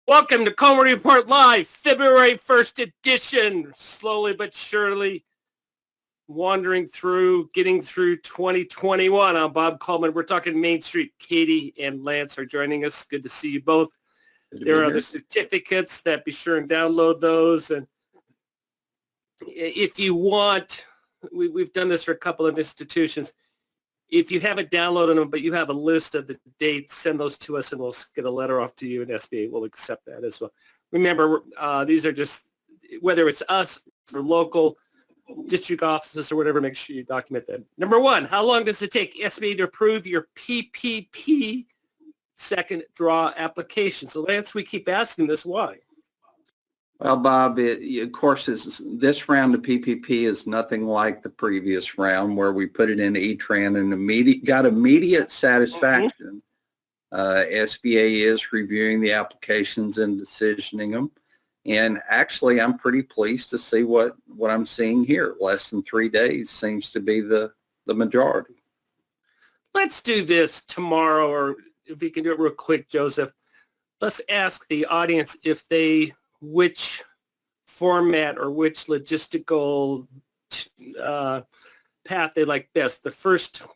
Welcome to Coleman Report Live, February 1st edition. Slowly but surely wandering through, getting through 2021. I'm Bob Coleman. We're talking Main Street. Katie and Lance are joining us. Good to see you both. There are other certificates that be sure and download those. And if you want, we've done this for a couple of institutions. If you haven't downloaded them, but you have a list of the dates, send those to us and we'll get a letter off to you, and SBA will accept that as well. Remember, these are just, whether it's us or local district offices or whatever, make sure you document that. Number one, how long does it take SBA to approve your PPP second draw application? So Lance, we keep asking this, why? Well, Bob, of course, this round of PPP is nothing like the previous round where we put it into E-Tran and got immediate satisfaction. SBA is reviewing the applications and decisioning them. And actually, I'm pretty pleased to see what I'm seeing here. Less than 3 days seems to be the majority. Let's do this tomorrow, or if we can do it real quick, Joseph. Let's ask the audience which format or which logistical path they like best.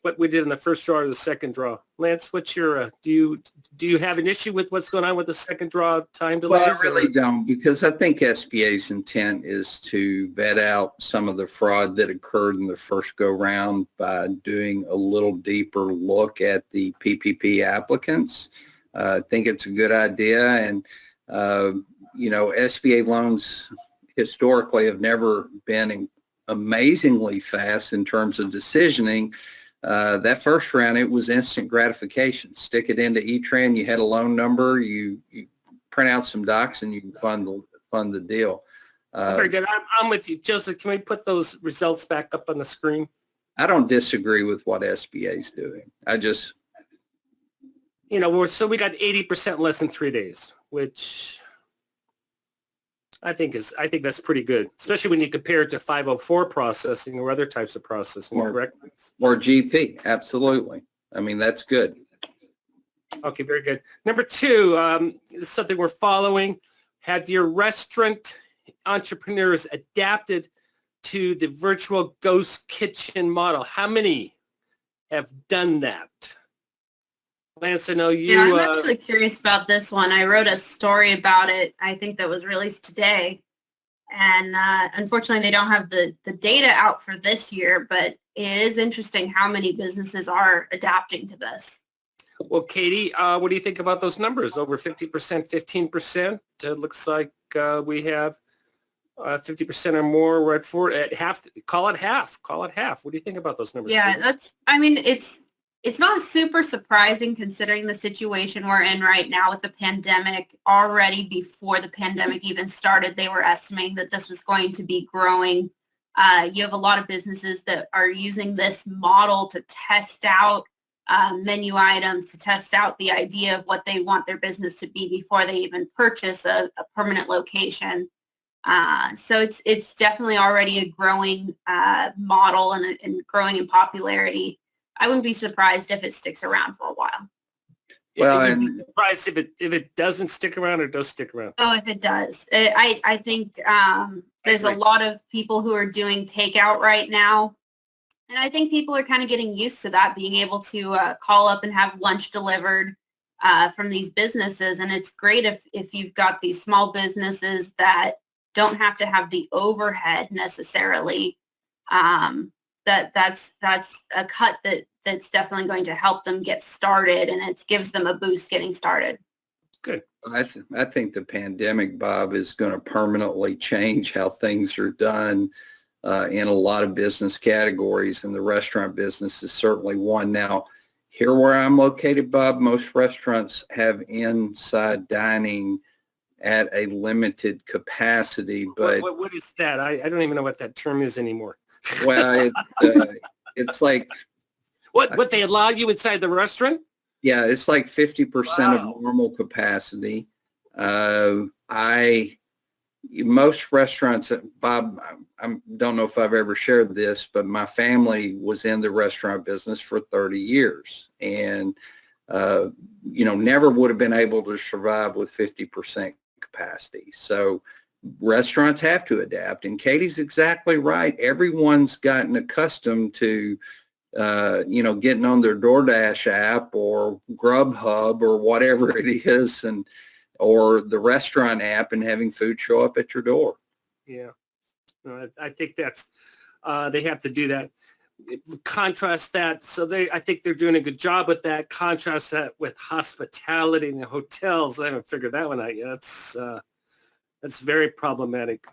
What we did in the first draw or the second draw. Lance, what's your, do you have an issue with what's going on with the second draw time delays? Well, I really don't, because I think SBA's intent is to vet out some of the fraud that occurred in the first go round by doing a little deeper look at the PPP applicants. I think it's a good idea. And, SBA loans historically have never been amazingly fast in terms of decisioning. That first round, it was instant gratification. Stick it into E-Tran, you had a loan number, you print out some docs, and you can fund the deal. Very good. I'm with you. Joseph, can we put those results back up on the screen? I don't disagree with what SBA is doing. So we got 80% less than 3 days, which I think that's pretty good, especially when you compare it to 504 processing or other types of processing, correct? Or GP, absolutely. I mean, that's good. Okay, very good. Number two, this is something we're following. Have your restaurant entrepreneurs adapted to the virtual ghost kitchen model? How many have done that? Lance, I know you... Yeah, I'm actually curious about this one. I wrote a story about it, I think that was released today. And unfortunately, they don't have the data out for this year, but it is interesting how many businesses are adapting to this. Well, Katie, what do you think about those numbers? Over 50%, 15%? It looks like we have 50% or more. We're at half. Call it half. What do you think about those numbers? Yeah, it's not super surprising considering the situation we're in right now with the pandemic. Already before the pandemic even started, they were estimating that this was going to be growing. You have a lot of businesses that are using this model to test out menu items, to test out the idea of what they want their business to be before they even purchase a permanent location. So it's definitely already a growing model and growing in popularity. I wouldn't be surprised if it sticks around for a while. Well, and surprised if it doesn't stick around or does stick around. Oh, if it does, I think there's a lot of people who are doing takeout right now, and I think people are kind of getting used to that, being able to call up and have lunch delivered from these businesses. And it's great if you've got these small businesses that don't have to have the overhead necessarily. That's a cut that's definitely going to help them get started, and it gives them a boost getting started. Good. I think the pandemic, Bob, is going to permanently change how things are done in a lot of business categories, and the restaurant business is certainly one. Now, here where I'm located, Bob, most restaurants have inside dining at a limited capacity. But what is that? I don't even know what that term is anymore. Well, it's like what they allow you inside the restaurant? Yeah, it's like 50% of normal capacity. Most restaurants, Bob, I don't know if I've ever shared this, but my family was in the restaurant business for 30 years, and never would have been able to survive with 50% capacity. So restaurants have to adapt. And Katie's exactly right. Everyone's gotten accustomed to, getting on their DoorDash app or Grubhub or whatever it is, or the restaurant app, and having food show up at your door. Yeah. No, I think that's, they have to do that. Contrast that. So I think they're doing a good job with that. Contrast that with hospitality and the hotels. I haven't figured that one out yet. That's very problematic.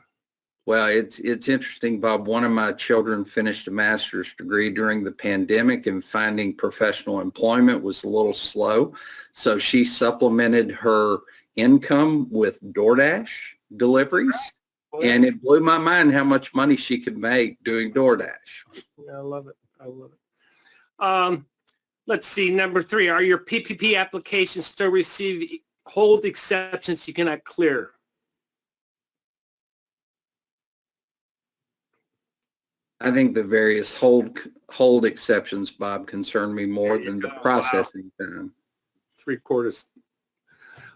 Well, it's interesting, Bob. One of my children finished a master's degree during the pandemic, and finding professional employment was a little slow. So she supplemented her income with DoorDash deliveries. And it blew my mind how much money she could make doing DoorDash. Yeah, I love it. I love it. Let's see. Number 3, are your PPP applications still receive hold exceptions you cannot clear? I think the various hold exceptions, Bob, concern me more than the processing time. 3/4.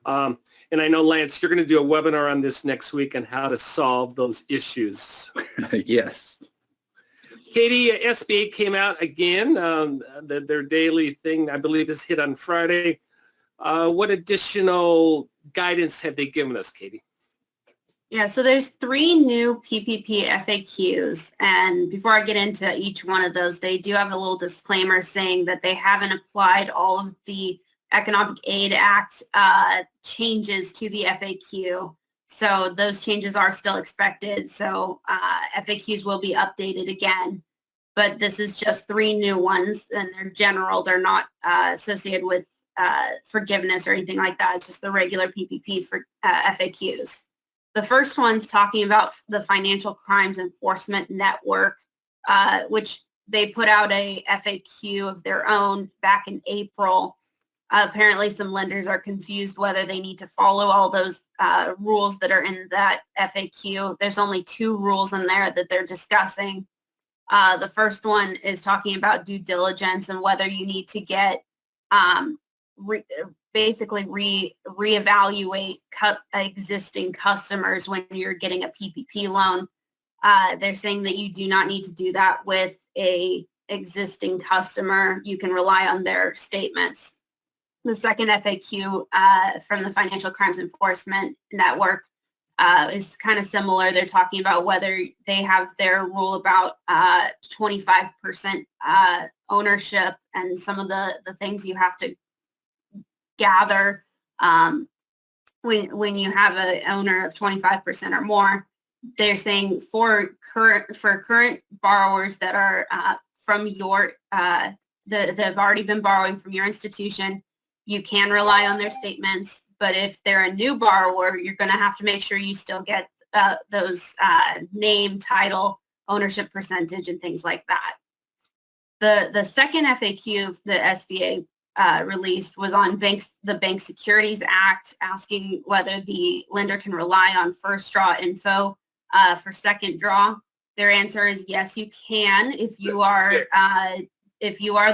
And I know, Lance, you're going to do a webinar on this next week on how to solve those issues. Yes. Katie, SBA came out again. Their daily thing, I believe, is hit on Friday. What additional guidance have they given us, Katie? Yeah, so there's 3 new PPP FAQs, and before I get into each one of those, they do have a little disclaimer saying that they haven't applied all of the Economic Aid Act changes to the FAQ. So those changes are still expected. So FAQs will be updated again, but this is just 3 new ones, and they're general. They're not associated with forgiveness or anything like that. It's just the regular PPP for FAQs. The first one's talking about the Financial Crimes Enforcement Network, which they put out a FAQ of their own back in April. Apparently some lenders are confused whether they need to follow all those rules that are in that FAQ. There's only 2 rules in there that they're discussing. The first one is talking about due diligence and whether you need to get reevaluate existing customers when you're getting a PPP loan. They're saying that you do not need to do that with a existing customer. You can rely on their statements. The second FAQ from the Financial Crimes Enforcement Network is kind of similar. They're talking about whether they have their rule about 25% ownership and some of the things you have to gather when you have an owner of 25% or more. They're saying for current borrowers that are from your that have already been borrowing from your institution, you can rely on their statements. But if they're a new borrower, you're going to have to make sure you still get those name, title, ownership percentage, and things like that. The second FAQ the SBA released was on the Bank Securities Act, asking whether the lender can rely on first draw info for second draw. Their answer is yes, you can. If you are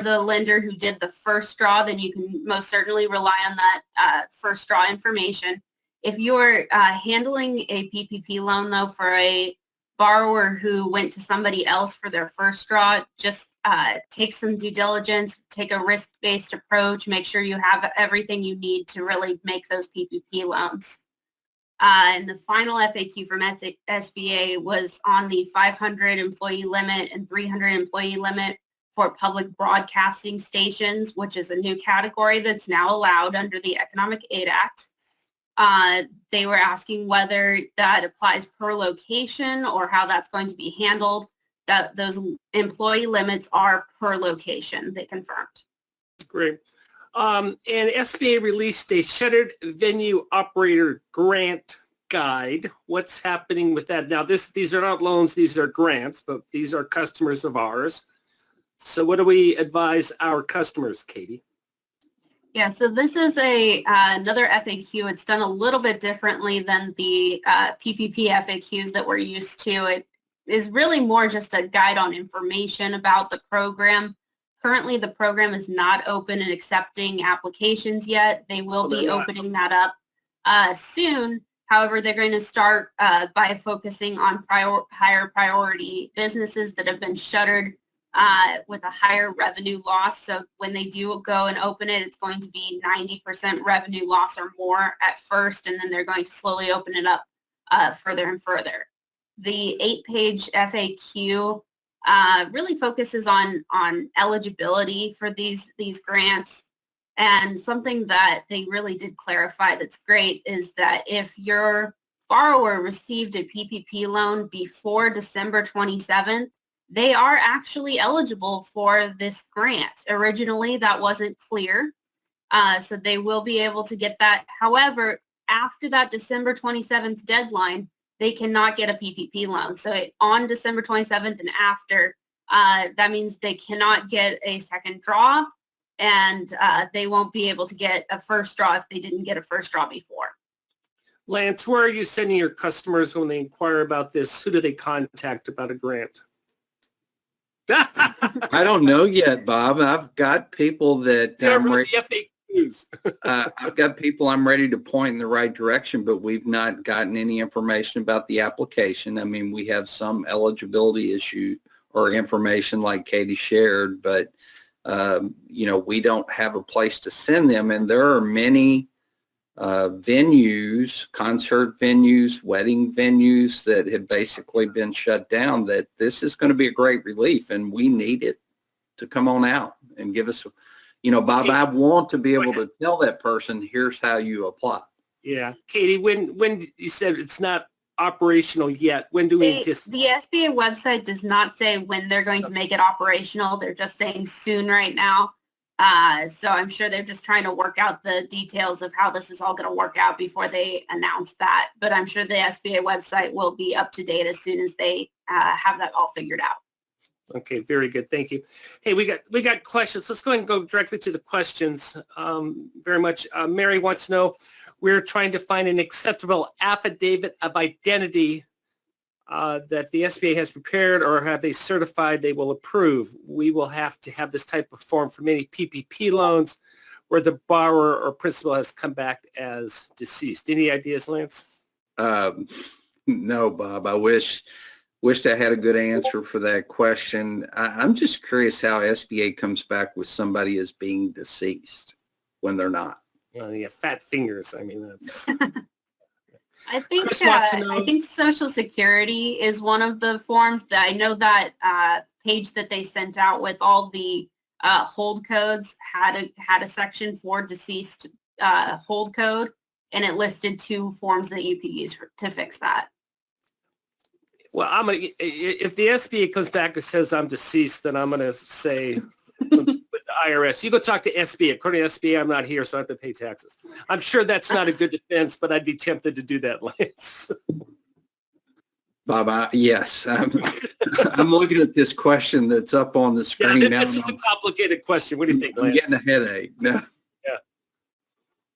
the lender who did the first draw, then you can most certainly rely on that first draw information. If you're handling a PPP loan, though, for a borrower who went to somebody else for their first draw, just take some due diligence, take a risk-based approach, make sure you have everything you need to really make those PPP loans. And the final FAQ from SBA was on the 500 employee limit and 300 employee limit for public broadcasting stations, which is a new category that's now allowed under the Economic Aid Act. They were asking whether that applies per location or how that's going to be handled. That those employee limits are per location, they confirmed. Great. And SBA released a Shuttered Venue Operator Grant Guide. What's happening with that? Now, these are not loans, these are grants, but these are customers of ours. So what do we advise our customers, Katie? Yeah, so this is another FAQ. It's done a little bit differently than the PPP FAQs that we're used to. It is really more just a guide on information about the program. Currently, the program is not open and accepting applications yet. They will be opening that up soon. However, they're going to start by focusing on higher priority businesses that have been shuttered with a higher revenue loss. So when they do go and open it, it's going to be 90% revenue loss or more at first, and then they're going to slowly open it up further and further. The 8-page FAQ really focuses on eligibility for these grants. And something that they really did clarify that's great is that if your borrower received a PPP loan before December 27th, they are actually eligible for this grant. Originally, that wasn't clear, so they will be able to get that. However, after that December 27th deadline, they cannot get a PPP loan. So on December 27th and after, that means they cannot get a second draw, and they won't be able to get a first draw if they didn't get a first draw before. Lance, where are you sending your customers when they inquire about this? Who do they contact about a grant? I don't know yet, Bob. I've got people that FAQs. I've got people I'm ready to point in the right direction, but we've not gotten any information about the application. I mean, we have some eligibility issue or information like Katie shared, but we don't have a place to send them. And there are many venues, concert venues, wedding venues that have basically been shut down, that this is going to be a great relief, and we need it to come on out and give us, Bob, I want to be able to tell that person, here's how you apply. Yeah. Katie, when you said it's not operational yet, when do we anticipate? The SBA website does not say when they're going to make it operational. They're just saying soon right now. So I'm sure they're just trying to work out the details of how this is all going to work out before they announce that. But I'm sure the SBA website will be up to date as soon as they have that all figured out. Okay, very good. Thank you. Hey, we got questions. Let's go ahead and go directly to the questions. Very much. Mary wants to know, we're trying to find an acceptable affidavit of identity that the SBA has prepared, or have they certified they will approve. We will have to have this type of form for many PPP loans where the borrower or principal has come back as deceased. Any ideas, Lance? No, Bob. I wished I had a good answer for that question. I'm just curious how SBA comes back with somebody as being deceased when they're not. Yeah, fat fingers. I mean, that's... I think Social Security is one of the forms that I know that page that they sent out with all the hold codes had a section for deceased hold code, and it listed 2 forms that you could use to fix that. Well, if the SBA comes back and says I'm deceased, then I'm gonna say with the IRS, you go talk to SBA. According to SBA, I'm not here, so I have to pay taxes. I'm sure that's not a good defense, but I'd be tempted to do that, Lance. Bob, yes, I'm looking at this question that's up on the screen now. This is a complicated question. What do you think, Lance? I'm getting a headache. No.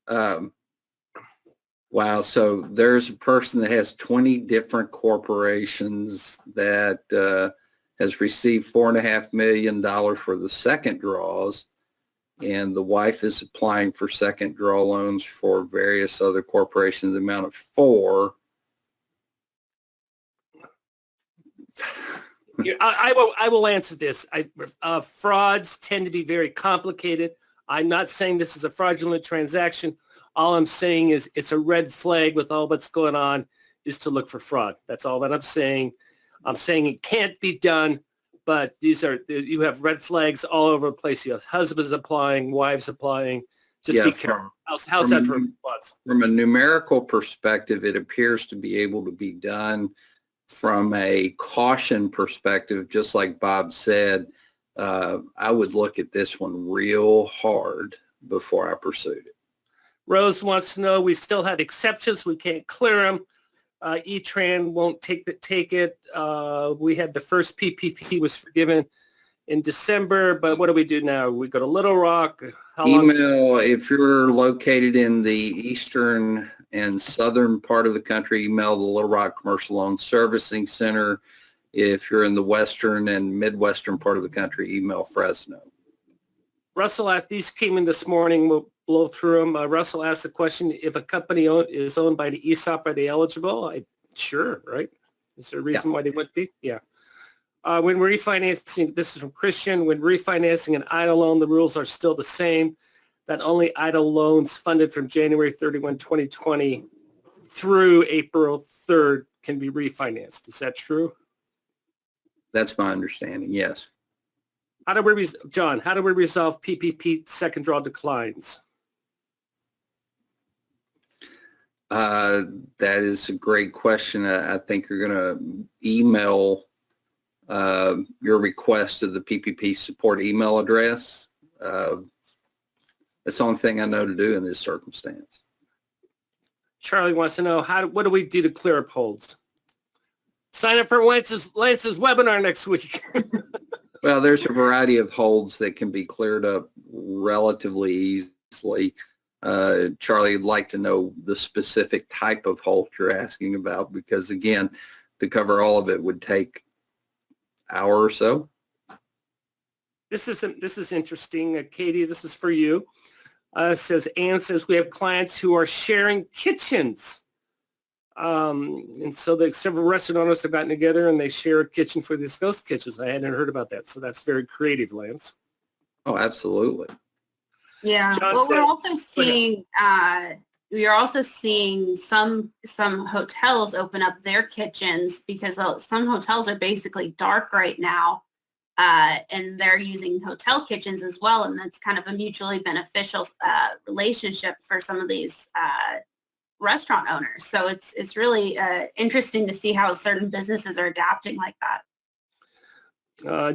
Yeah. Wow. So there's a person that has 20 different corporations that has received $4.5 million for the second draws, and the wife is applying for second draw loans for various other corporations, the amount of 4. I will answer this. Frauds tend to be very complicated. I'm not saying this is a fraudulent transaction. All I'm saying is it's a red flag with all that's going on is to look for fraud. That's all that I'm saying. I'm saying it can't be done, but you have red flags all over the place. You have husbands applying, wives applying. Just be careful. How's that for frauds? From a numerical perspective, it appears to be able to be done. From a caution perspective, just like Bob said, I would look at this one real hard before I pursued it. Rose wants to know, we still have exceptions. We can't clear them. E-Tran won't take it. We had the first PPP was forgiven in December, but what do we do now? We go to Little Rock. Email, if you're located in the eastern and southern part of the country, email the Little Rock Commercial Loan Servicing Center. If you're in the western and midwestern part of the country, email Fresno. Russell asked, these came in this morning, we'll blow through them. Russell asked the question, if a company is owned by the ESOP, are they eligible? Sure, right? Is there a reason why they wouldn't be? Yeah. When refinancing, this is from Christian, when refinancing an idle loan, the rules are still the same, that only idle loans funded from January 31, 2020 through April 3rd can be refinanced. Is that true? That's my understanding, yes. John, how do we resolve PPP second draw declines? That is a great question. I think you're going to email your request to the PPP support email address. That's the only thing I know to do in this circumstance. Charlie wants to know, what do we do to clear up holds? Sign up for Lance's webinar next week. Well, there's a variety of holds that can be cleared up relatively easily. Charlie would like to know the specific type of hold you're asking about because, again, to cover all of it would take an hour or so. This is interesting. Katie, this is for you. Ann says, we have clients who are sharing kitchens. And so several restaurant owners have gotten together and they share a kitchen for these ghost kitchens. I hadn't heard about that. So that's very creative, Lance. Oh, absolutely. Yeah. John Well, says, we are also seeing some hotels open up their kitchens because some hotels are basically dark right now. And they're using hotel kitchens as well. And that's kind of a mutually beneficial relationship for some of these restaurant owners. So it's really interesting to see how certain businesses are adapting like that.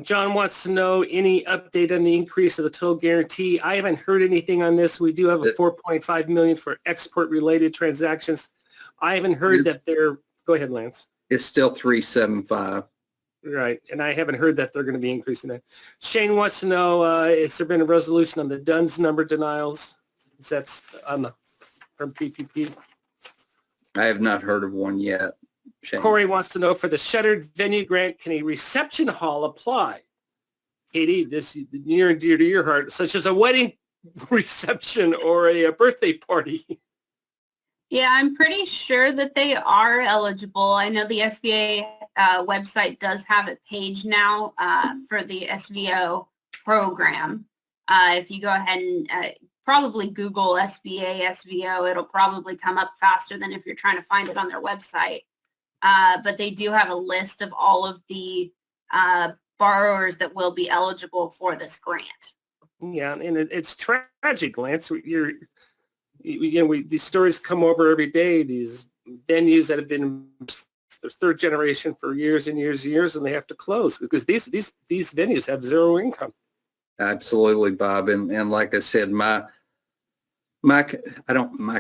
John wants to know any update on the increase of the total guarantee. I haven't heard anything on this. We do have a $4.5 million for export related transactions. I haven't heard that go ahead, Lance. It's still 375. Right. And I haven't heard that they're going to be increasing that. Shane wants to know, has there been a resolution on the DUNS number denials? Is that from PPP? I have not heard of one yet. Shane. Corey wants to know, for the Shuttered venue grant, can a reception hall apply? Katie, this is near and dear to your heart, such as a wedding reception or a birthday party. Yeah, I'm pretty sure that they are eligible. I know the SBA website does have a page now for the SVO program. If you go ahead and probably Google SBA SVO, it'll probably come up faster than if you're trying to find it on their website. But they do have a list of all of the borrowers that will be eligible for this grant. Yeah, and it's tragic, Lance. These stories come over every day. These venues that have been their third generation for years and years and years, and they have to close because these venues have zero income. Absolutely, Bob. And like I said, my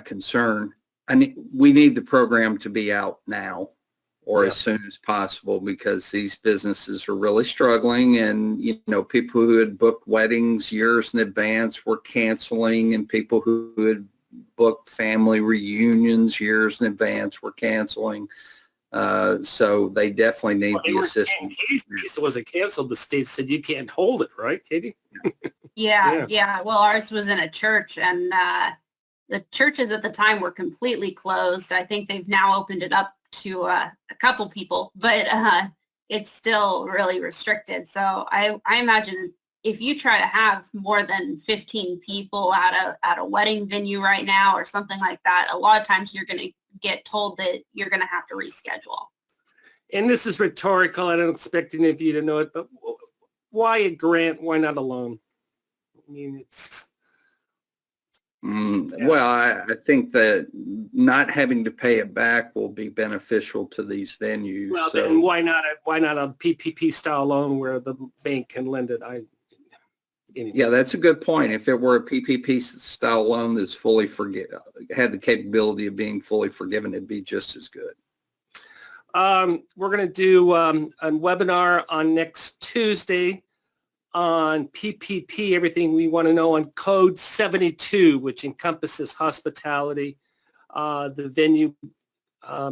concern, we need the program to be out now or as soon as possible because these businesses are really struggling, and people who had booked weddings years in advance were canceling, and people who had booked family reunions years in advance were canceling. So they definitely need the assistance. So was it canceled? The state said you can't hold it, right, Katie? Yeah. Well, ours was in a church, and the churches at the time were completely closed. I think they've now opened it up to a couple people, but it's still really restricted. So I imagine if you try to have more than 15 people at a wedding venue right now or something like that, a lot of times you're going to get told that you're going to have to reschedule. And this is rhetorical. I don't expect any of you to know it, but why a grant? Why not a loan? I mean, it's... Well, I think that not having to pay it back will be beneficial to these venues. Well, then why not a PPP style loan where the bank can lend it? Yeah, that's a good point. If it were a PPP style loan that's had the capability of being fully forgiven, it'd be just as good. We're going to do a webinar on next Tuesday on PPP, everything we want to know on Code 72, which encompasses hospitality, the venue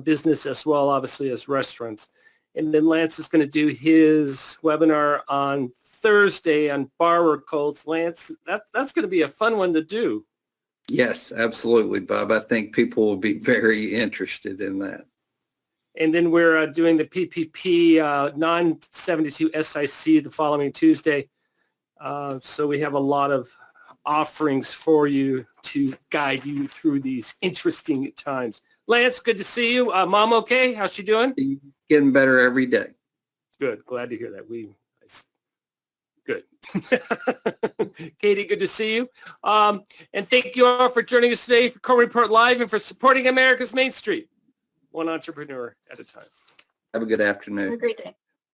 business as well, obviously, as restaurants. And then Lance is going to do his webinar on Thursday on borrower codes. Lance, that's going to be a fun one to do. Yes, absolutely, Bob. I think people will be very interested in that. And then we're doing the PPP non-72 SIC the following Tuesday. So we have a lot of offerings for you to guide you through these interesting times. Lance, good to see you. Mom, okay? How's she doing? Getting better every day. Good. Glad to hear that. Good. Katie, good to see you. And thank you all for joining us today for Coleman Report Live and for supporting America's Main Street, one entrepreneur at a time. Have a good afternoon. Have a great day.